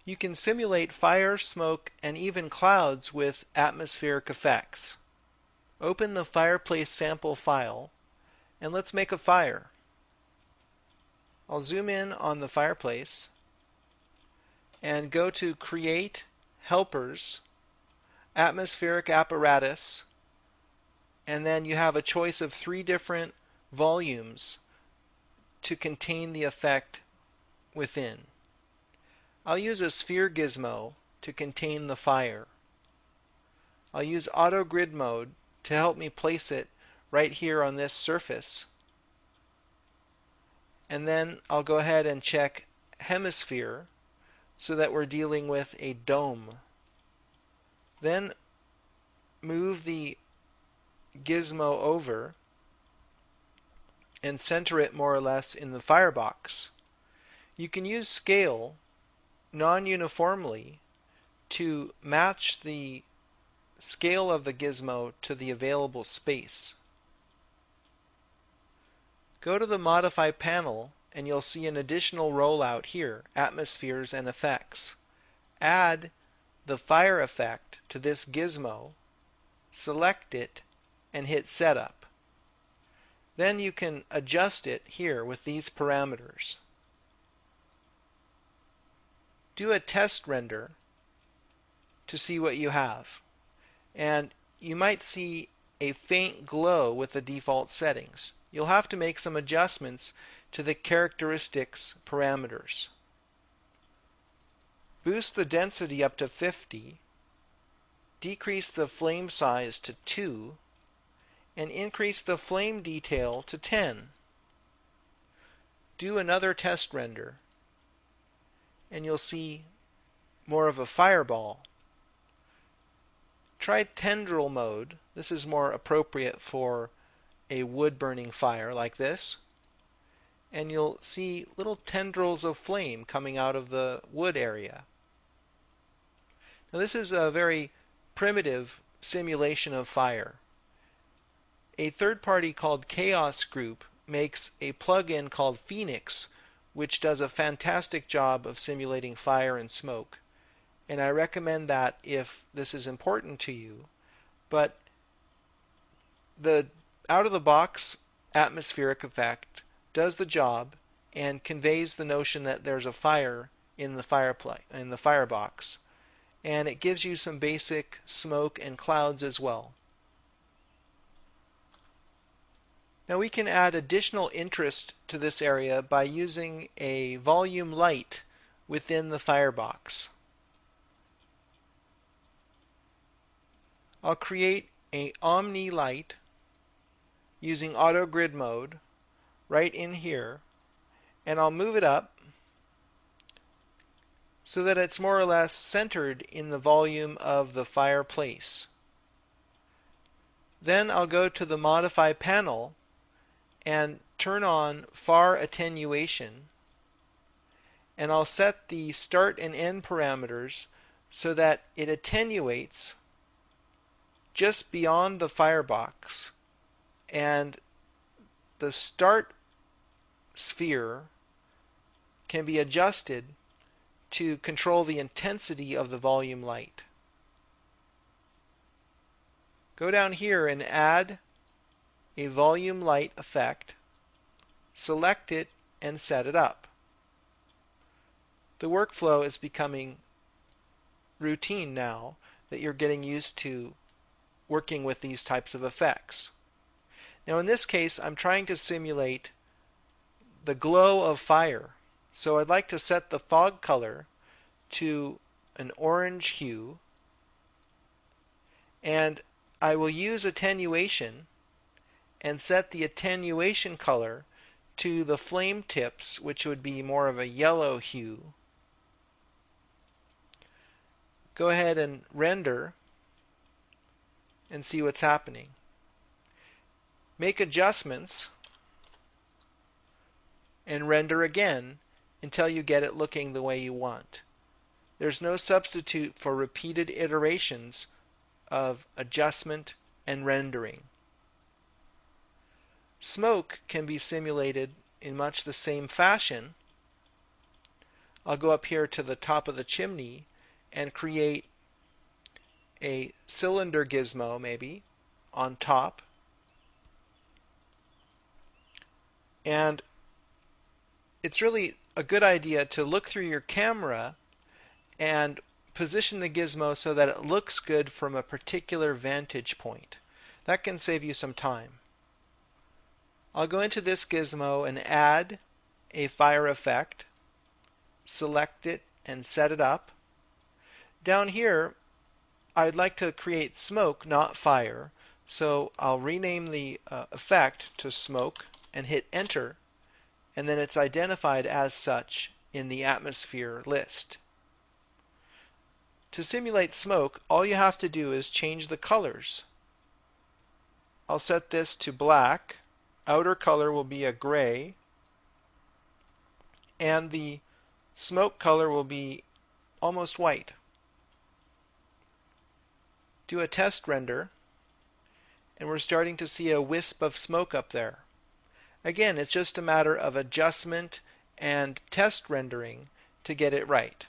You can simulate fire, smoke, and even clouds with atmospheric effects. Open the fireplace sample file and let's make a fire. I'll zoom in on the fireplace and go to Create, Helpers, Atmospheric Apparatus, and then you have a choice of 3 different volumes to contain the effect within. I'll use a sphere gizmo to contain the fire. I'll use auto grid mode to help me place it right here on this surface. And then I'll go ahead and check hemisphere so that we're dealing with a dome. Then move the gizmo over and center it more or less in the firebox. You can use scale non-uniformly to match the scale of the gizmo to the available space. Go to the Modify panel and you'll see an additional rollout here, Atmospheres and Effects. Add the fire effect to this gizmo, select it, and hit Setup. Then you can adjust it here with these parameters. Do a test render to see what you have. And you might see a faint glow with the default settings. You'll have to make some adjustments to the characteristics parameters. Boost the density up to 50, decrease the flame size to 2, and increase the flame detail to 10. Do another test render, and you'll see more of a fireball. Try tendril mode. This is more appropriate for a wood-burning fire like this. And you'll see little tendrils of flame coming out of the wood area. Now this is a very primitive simulation of fire. A third party called Chaos Group makes a plugin called Phoenix, which does a fantastic job of simulating fire and smoke. And I recommend that if this is important to you. But the out-of-the-box atmospheric effect does the job and conveys the notion that there's a fire in the firebox. And it gives you some basic smoke and clouds as well. Now we can add additional interest to this area by using a volume light within the firebox. I'll create an Omni light using auto grid mode right in here, and I'll move it up so that it's more or less centered in the volume of the fireplace. Then I'll go to the Modify panel and turn on Far Attenuation, and I'll set the start and end parameters so that it attenuates just beyond the firebox, and the start sphere can be adjusted to control the intensity of the volume light. Go down here and add a volume light effect, select it, and set it up. The workflow is becoming routine now that you're getting used to working with these types of effects. Now in this case I'm trying to simulate the glow of fire. So I'd like to set the fog color to an orange hue, and I will use attenuation and set the attenuation color to the flame tips, which would be more of a yellow hue. Go ahead and render and see what's happening. Make adjustments and render again until you get it looking the way you want. There's no substitute for repeated iterations of adjustment and rendering. Smoke can be simulated in much the same fashion. I'll go up here to the top of the chimney and create a cylinder gizmo maybe on top. And it's really a good idea to look through your camera and position the gizmo so that it looks good from a particular vantage point. That can save you some time. I'll go into this gizmo and add a fire effect, select it and set it up. Down here I'd like to create smoke, not fire, so I'll rename the effect to smoke and hit enter, and then it's identified as such in the atmosphere list. To simulate smoke, all you have to do is change the colors. I'll set this to black, outer color will be a gray, and the smoke color will be almost white. Do a test render, and we're starting to see a wisp of smoke up there. Again, it's just a matter of adjustment and test rendering to get it right.